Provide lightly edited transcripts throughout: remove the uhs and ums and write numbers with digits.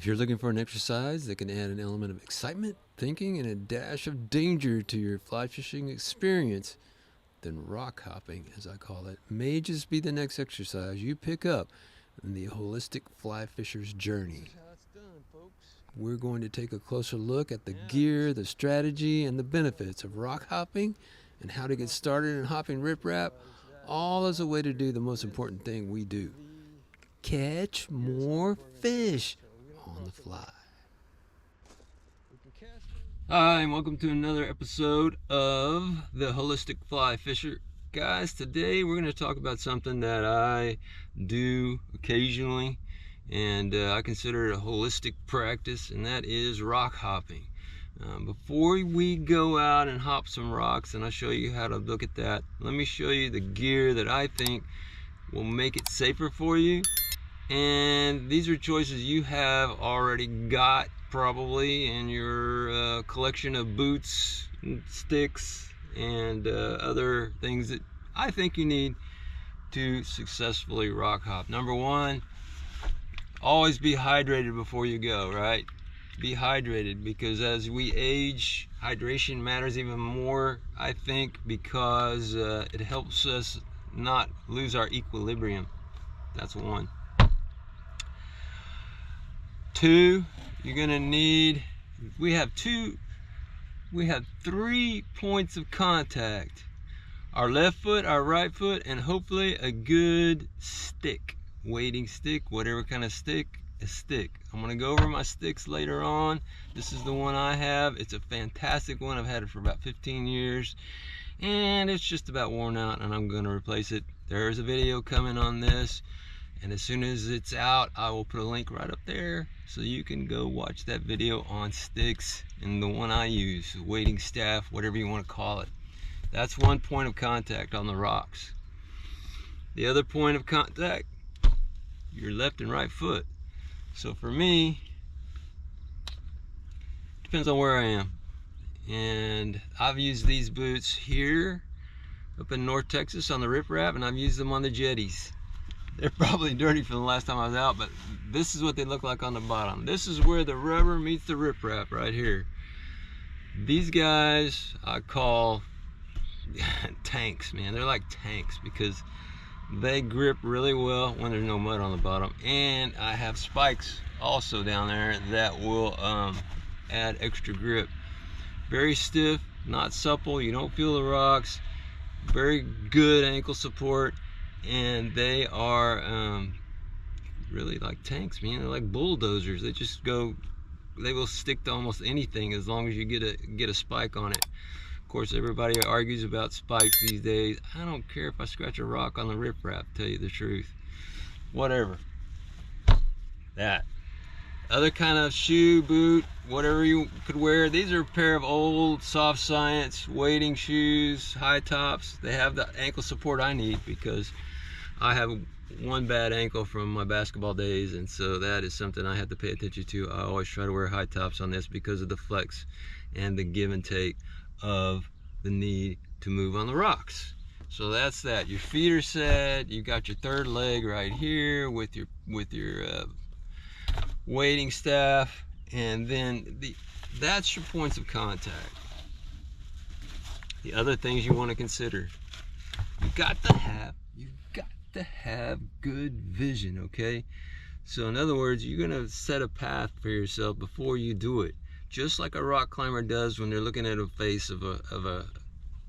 If you're looking for an exercise that can add an element of excitement, thinking, and a dash of danger to your fly fishing experience, then rock hopping, as I call it, may just be the next exercise you pick up in the Wholistic Fly Fisher's journey. We're going to take a closer look at the gear, the strategy, and the benefits of rock hopping and how to get started in hopping riprap, all as a way to do the most important thing we do: catch more fish on the fly. Hi, and welcome to another episode of the Wholistic Fly Fisher. Guys, today we're going to talk about something that I do occasionally, and I consider it a holistic practice, and that is rock hopping. Before we go out and hop some rocks, and I'll show you how to look at that, let me show you the gear that I think will make it safer for you. And these are choices you have already got probably in your collection of boots, and sticks, and other things that I think you need to successfully rock hop. Number one, always be hydrated before you go, right? Be hydrated, because as we age, hydration matters even more, I think, because it helps us not lose our equilibrium. That's one. Two, you're gonna need, we have 3 points of contact: our left foot, our right foot, and hopefully a good stick, wading stick, whatever kind of stick, a stick. I'm gonna go over my sticks later on. This is the one I have. It's a fantastic one. I've had it for about 15 years and it's just about worn out, and I'm gonna replace it. There's a video coming on this, and as soon as it's out, I will put a link right up there so you can go watch that video on sticks and the one I use, wading staff, whatever you want to call it. That's one point of contact on the rocks. The other point of contact, your left and right foot. So for me, depends on where I am. And I've used these boots here up in North Texas on the riprap, and I've used them on the jetties. They're probably dirty from the last time I was out, but this is what they look like on the bottom. This is where the rubber meets the riprap, right here. These guys I call tanks, man. They're like tanks because they grip really well when there's no mud on the bottom. And I have spikes also down there that will add extra grip. Very stiff, not supple. You don't feel the rocks. Very good ankle support. And they are really like tanks, man. They're like bulldozers. They just go, they will stick to almost anything as long as you get a spike on it. Of course, everybody argues about spikes these days. I don't care if I scratch a rock on the riprap, tell you the truth. Whatever. That. Other kind of shoe, boot, whatever you could wear. These are a pair of old Soft Science wading shoes, high tops. They have the ankle support I need because I have one bad ankle from my basketball days, and so that is something I have to pay attention to. I always try to wear high tops on this because of the flex and the give and take of the need to move on the rocks. So that's that. Your feet are set. You got your third leg right here with your wading staff, and then that's your points of contact. The other things you want to consider: you've got to have good vision, okay? So in other words, you're gonna set a path for yourself before you do it, just like a rock climber does when they're looking at a face of a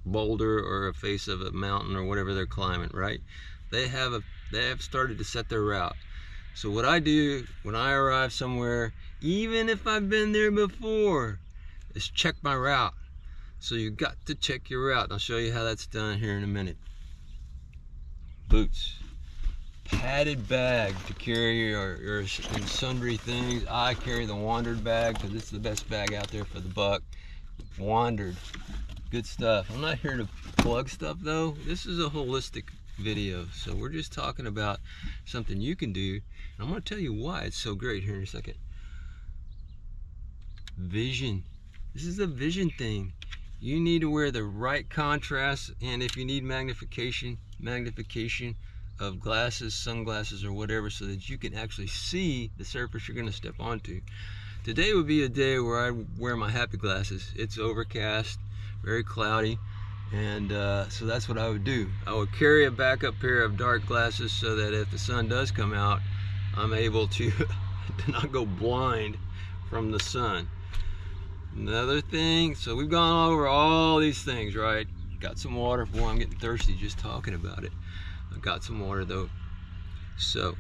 boulder or a face of a mountain or whatever they're climbing, right? They have started to set their route. So what I do when I arrive somewhere, even if I've been there before, is check my route. So you got to check your route, and I'll show you how that's done here in a minute. Boots, padded bag to carry your sundry things. I carry the Wandered bag because it's the best bag out there for the buck. Wandered, good stuff. I'm not here to plug stuff though. This is a holistic video, so we're just talking about something you can do. I'm going to tell you why it's so great here in a second. Vision. This is a vision thing. You need to wear the right contrast, and if you need magnification, of glasses, sunglasses, or whatever, so that you can actually see the surface you're going to step onto. Today would be a day where I wear my happy glasses. It's overcast, very cloudy, and so that's what I would do. I would carry a backup pair of dark glasses so that if the sun does come out, I'm able to not go blind from the sun. Another thing, so we've gone over all these things, right? Got some water. Boy, I'm getting thirsty just talking about it. I got some water though. So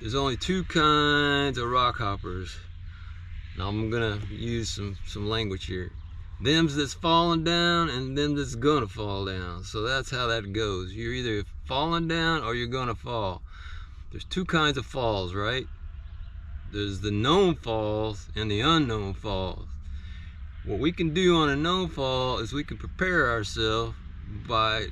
there's only two kinds of rock hoppers. Now I'm gonna use some language here. Them's that's falling down and them that's gonna fall down. So that's how that goes. You're either falling down or you're gonna fall. There's two kinds of falls, right? There's the known falls and the unknown falls. What we can do on a known fall is we can prepare ourselves by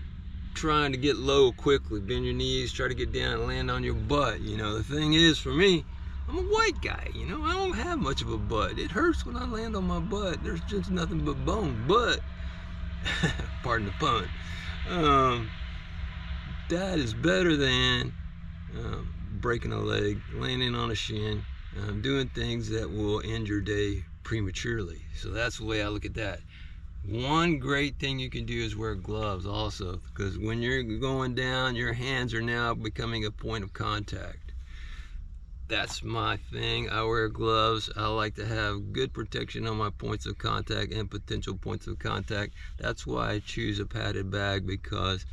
trying to get low quickly. Bend your knees, try to get down and land on your butt. You know, the thing is, for me, I'm a white guy, you know, I don't have much of a butt. It hurts when I land on my butt. There's just nothing but bone. But, pardon the pun, that is better than breaking a leg, landing on a shin, doing things that will end your day prematurely. So that's the way I look at that. One great thing you can do is wear gloves also, because when you're going down, your hands are now becoming a point of contact. That's my thing. I wear gloves. I like to have good protection on my points of contact and potential points of contact. That's why I choose a padded bag, because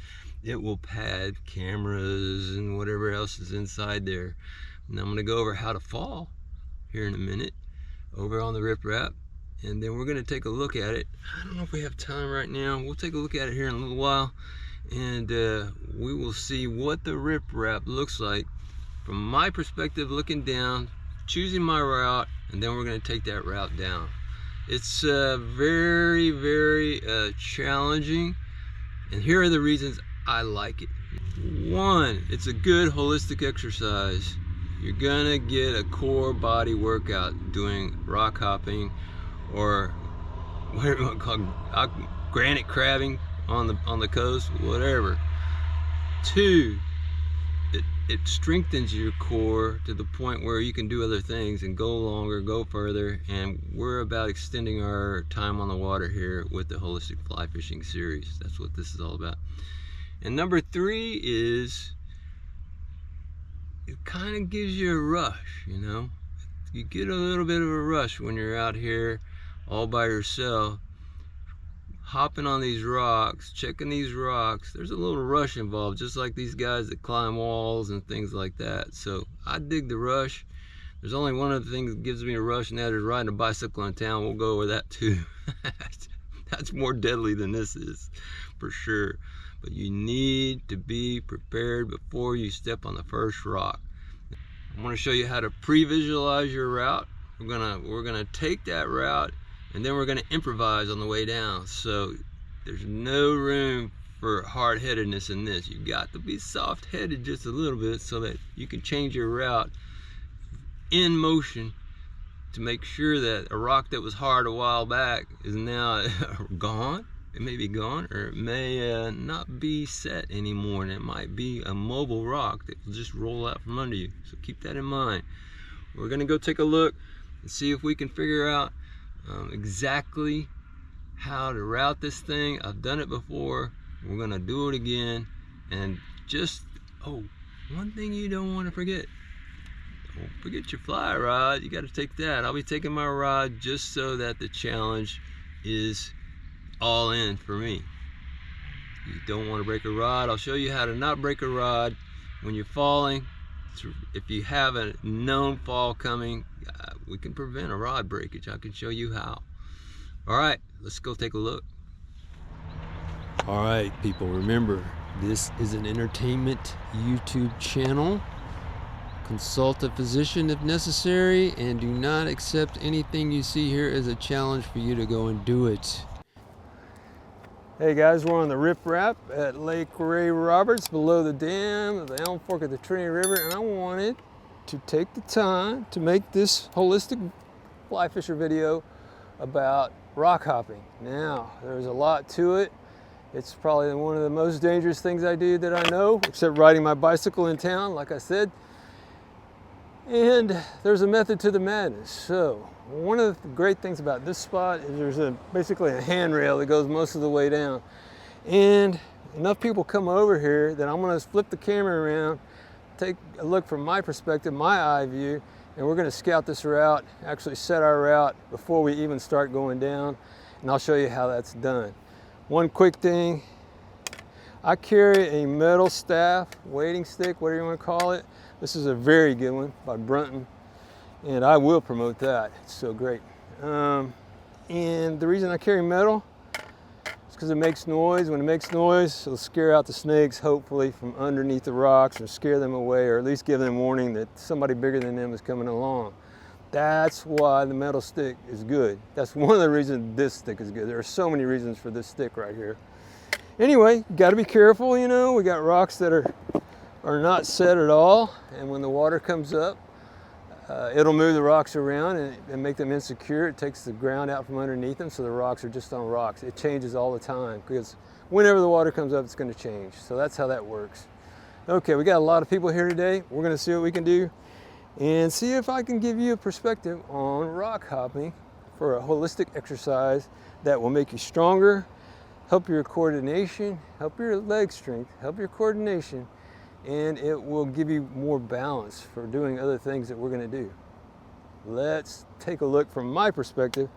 it will pad cameras and whatever else is inside there. And I'm going to go over how to fall here in a minute over on the RipRap, and then we're going to take a look at it. I don't know if we have time right now. We'll take a look at it here in a little while, and we will see what the RipRap looks like from my perspective, looking down, choosing my route, and then we're going to take that route down. It's very, very challenging, and here are the reasons I like it. One, it's a good holistic exercise. You're gonna get a core body workout doing rock hopping, or whatever you want to call it, granite crabbing on the coast, whatever. Two, it strengthens your core to the point where you can do other things and go longer, go further, and we're about extending our time on the water here with the Wholistic Fly Fishing series. That's what this is all about. And number three is, it kind of gives you a rush, you know? You get a little bit of a rush when you're out here all by yourself, hopping on these rocks, checking these rocks. There's a little rush involved, just like these guys that climb walls and things like that. So I dig the rush. There's only one of the things that gives me a rush, and that is riding a bicycle in town. We'll go over that too. That's more deadly than this is, for sure. But you need to be prepared before you step on the first rock. I'm going to show you how to pre-visualize your route. We're gonna take that route, and then we're going to improvise on the way down. So there's no room for hard-headedness in this. You've got to be soft-headed just a little bit so that you can change your route in motion to make sure that a rock that was hard a while back is now gone. It may be gone, or it may not be set anymore, and it might be a mobile rock that will just roll out from under you. So keep that in mind. We're going to go take a look and see if we can figure out exactly how to route this thing. I've done it before. We're going to do it again. And just, one thing you don't want to forget. Don't forget your fly rod. You got to take that. I'll be taking my rod just so that the challenge is all in for me. You don't want to break a rod. I'll show you how to not break a rod when you're falling. If you have a known fall coming, we can prevent a rod breakage. I can show you how. All right, let's go take a look. All right, people, remember, this is an entertainment YouTube channel. Consult a physician if necessary, and do not accept anything you see here as a challenge for you to go and do it. Hey guys, we're on the RipRap at Lake Ray Roberts below the dam of the Elm Fork of the Trinity River, and I wanted to take the time to make this holistic fly fisher video about rock hopping. Now, there's a lot to it, It's probably one of the most dangerous things I do that I know, except riding my bicycle in town, like I said. And there's a method to the madness. So one of the great things about this spot is there's basically a handrail that goes most of the way down. And enough people come over here that I'm gonna flip the camera around, take a look from my perspective, my eye view, and we're gonna scout this route, actually set our route before we even start going down, and I'll show you how that's done. One quick thing, I carry a metal staff, wading stick, whatever you want to call it. This is a very good one by Brunton, and I will promote that. It's so great. And the reason I carry metal is because it makes noise. When it makes noise, it'll scare out the snakes, hopefully, from underneath the rocks, or scare them away, or at least give them warning that somebody bigger than them is coming along. That's why the metal stick is good. That's one of the reasons this stick is good. There are so many reasons for this stick right here. Anyway, got to be careful, you know. We got rocks that are not set at all, and when the water comes up, it'll move the rocks around and make them insecure. It takes the ground out from underneath them, so the rocks are just on rocks. It changes all the time, because whenever the water comes up, it's going to change. So that's how that works. Okay, we got a lot of people here today. We're going to see what we can do and see if I can give you a perspective on rock hopping for a holistic exercise that will make you stronger, help your coordination, help your leg strength, help your coordination, and it will give you more balance for doing other things that we're going to do. Let's take a look from my perspective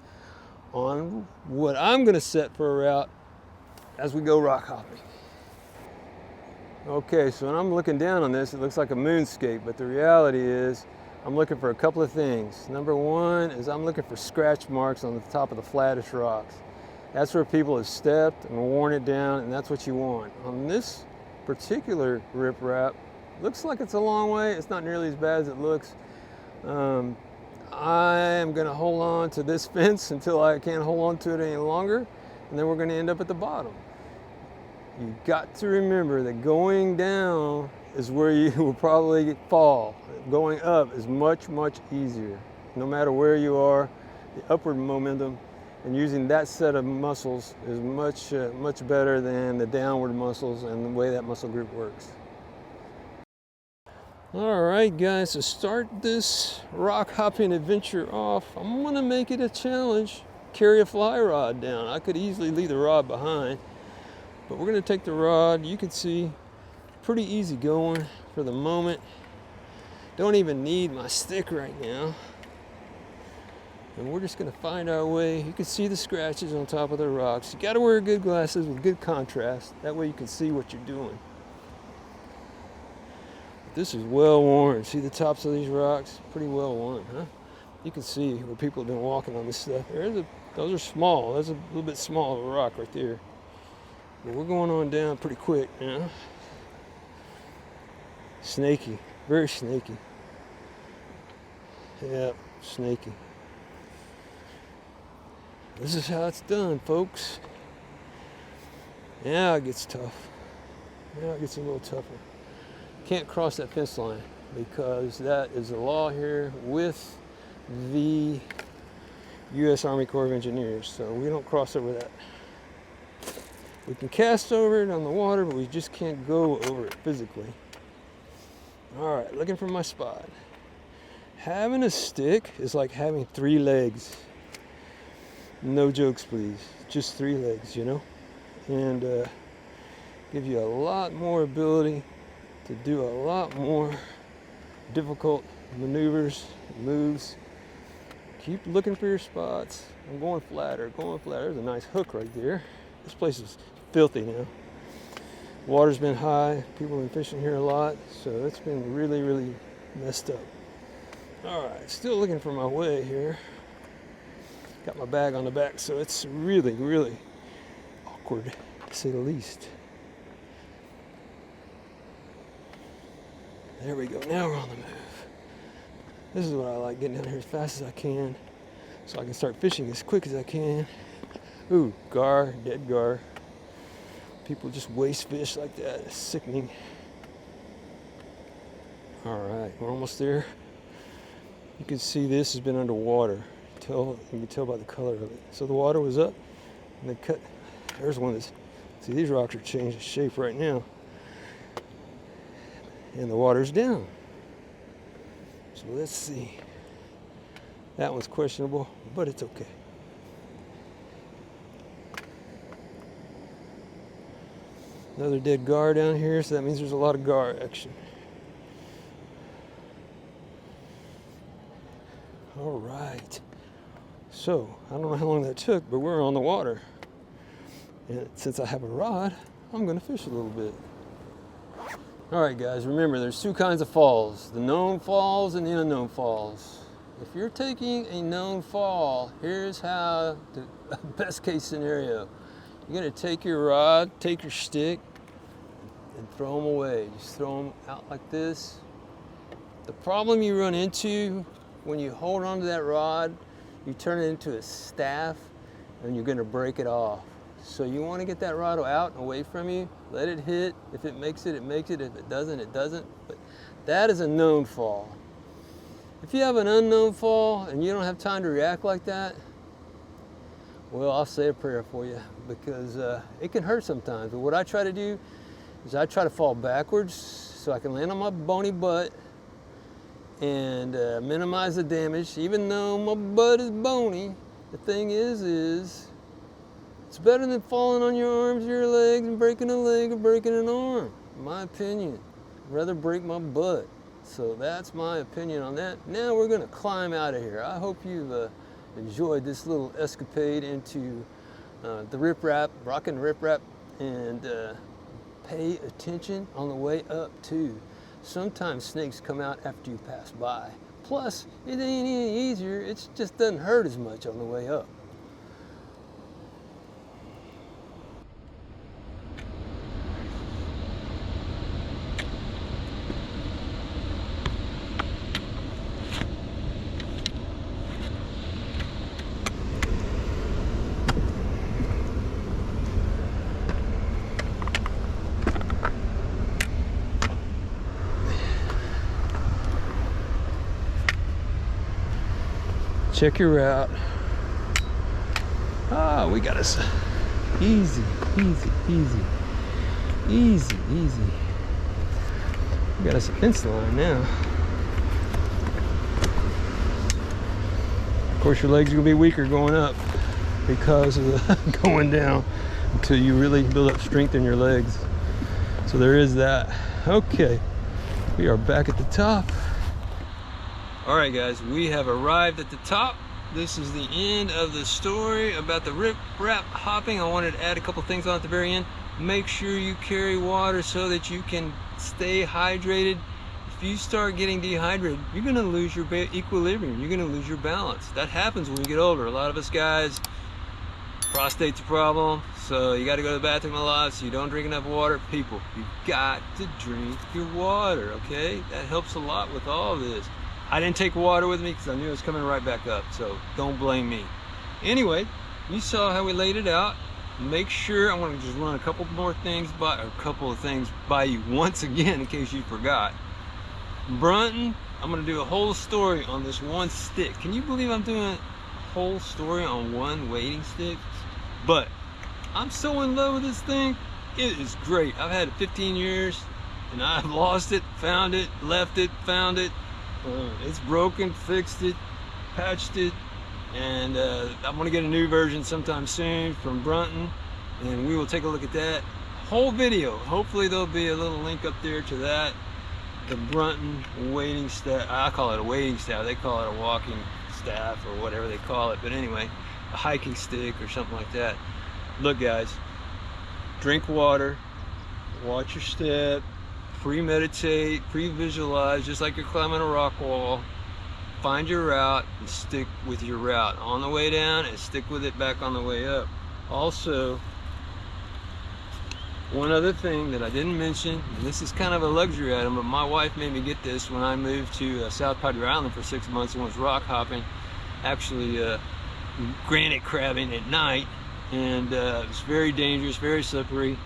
on what I'm going to set for a route as we go rock hopping. Okay, so when I'm looking down on this, it looks like a moonscape, but the reality is I'm looking for a couple of things. Number one is I'm looking for scratch marks on the top of the flattest rocks. That's where people have stepped and worn it down, and that's what you want. On this particular riprap, looks like it's a long way. It's not nearly as bad as it looks. I am going to hold on to this fence until I can't hold on to it any longer, and then we're going to end up at the bottom. You've got to remember that going down is where you will probably fall. Going up is much, much easier. No matter where you are, the upward momentum and using that set of muscles is much better than the downward muscles and the way that muscle group works. All right, guys, to start this rock hopping adventure off, I'm gonna make it a challenge. Carry a fly rod down. I could easily leave the rod behind, but we're gonna take the rod. You can see pretty easy going for the moment. Don't even need my stick right now. And we're just gonna find our way. You can see the scratches on top of the rocks. You gotta wear good glasses with good contrast. That way you can see what you're doing. This is well worn. See the tops of these rocks? Pretty well worn, huh? You can see where people have been walking on this stuff. Those are small. That's a little bit small of a rock right there. But we're going on down pretty quick now. Snaky, very snaky. Yeah, snaky. This is how it's done, folks. Now it gets tough. Now it gets a little tougher. Can't cross that fence line because that is the law here with the U.S. Army Corps of Engineers. So we don't cross over that. We can cast over it on the water, but we just can't go over it physically. All right, looking for my spot. Having a stick is like having 3 legs. No jokes, please. Just 3 legs, you know? And give you a lot more ability to do a lot more difficult maneuvers, moves. Keep looking for your spots. I'm going flatter, going flatter. There's a nice hook right there. This place is filthy now. Water's been high. People have been fishing here a lot, so it's been really, really messed up. All right, still looking for my way here. Got my bag on the back, so it's really, really awkward, to say the least. There we go. Now we're on the move. This is what I like, getting down here as fast as I can so I can start fishing as quick as I can. Ooh, gar, dead gar. People just waste fish like that. It's sickening. All right, we're almost there. You can see this has been underwater. You can tell by the color of it. So the water was up, and they cut. There's one that's See, these rocks are changing shape right now. And the water's down. So let's see. That one's questionable, but it's okay. Another dead gar down here, so that means there's a lot of gar action. All right. So, I don't know how long that took, but we're on the water. And since I have a rod, I'm gonna fish a little bit. All right, guys, remember there's two kinds of falls, the known falls and the unknown falls. If you're taking a known fall, here's how the best case scenario. You're gonna take your rod, take your stick, and throw them away. Just throw them out like this. The problem you run into when you hold onto that rod, you turn it into a staff and you're gonna break it off. So you wanna get that rod out and away from you, let it hit. If it makes it, it makes it. If it doesn't, it doesn't. But that is a known fall. If you have an unknown fall and you don't have time to react like that, well, I'll say a prayer for you, because it can hurt sometimes. But what I try to do is I try to fall backwards so I can land on my bony butt and minimize the damage. Even though my butt is bony, the thing is it's better than falling on your arms, your legs, and breaking a leg or breaking an arm, in my opinion. I'd rather break my butt. So that's my opinion on that. Now we're gonna climb out of here. I hope you've enjoyed this little escapade into the riprap, rockin' riprap, and pay attention on the way up too. Sometimes snakes come out after you pass by. Plus, it ain't any easier, it just doesn't hurt as much on the way up. Check your route. Ah, we got us easy, easy, easy, easy, easy. We got us a fence line now. Of course, your legs are gonna be weaker going up because of the going down until you really build up strength in your legs. So there is that. Okay, we are back at the top. All right, guys, we have arrived at the top. This is the end of the story about the riprap hopping. I wanted to add a couple things on at the very end. Make sure you carry water so that you can stay hydrated. If you start getting dehydrated, you're gonna lose your equilibrium. You're gonna lose your balance. That happens when you get older. A lot of us guys, prostate's a problem, so you gotta go to the bathroom a lot, so you don't drink enough water. People, you've got to drink your water, okay? That helps a lot with all this. I didn't take water with me because I knew it was coming right back up, so don't blame me. Anyway, you saw how we laid it out. Make sure, I want to just run a couple more things by, or a couple of things by you once again in case you forgot. Brunton, I'm going to do a whole story on this one stick. Can you believe I'm doing a whole story on one wading stick? But I'm so in love with this thing. It is great. I've had it 15 years and I've lost it, found it, left it, found it. It's broken, fixed it, patched it, and I'm going to get a new version sometime soon from Brunton, and we will take a look at that whole video. Hopefully there'll be a little link up there to that. The Brunton wading staff. I call it a wading staff. They call it a walking staff or whatever they call it. But anyway, a hiking stick or something like that. Look, guys, drink water, watch your step, premeditate, pre-visualize, just like you're climbing a rock wall. Find your route and stick with your route on the way down and stick with it back on the way up. Also, one other thing that I didn't mention, and this is kind of a luxury item, but my wife made me get this when I moved to South Padre Island for 6 months and was rock hopping, actually granite crabbing at night, and it was very dangerous, very slippery,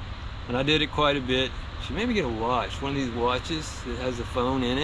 and I did it quite a bit. She made me get a watch, one of these watches that has a phone in it.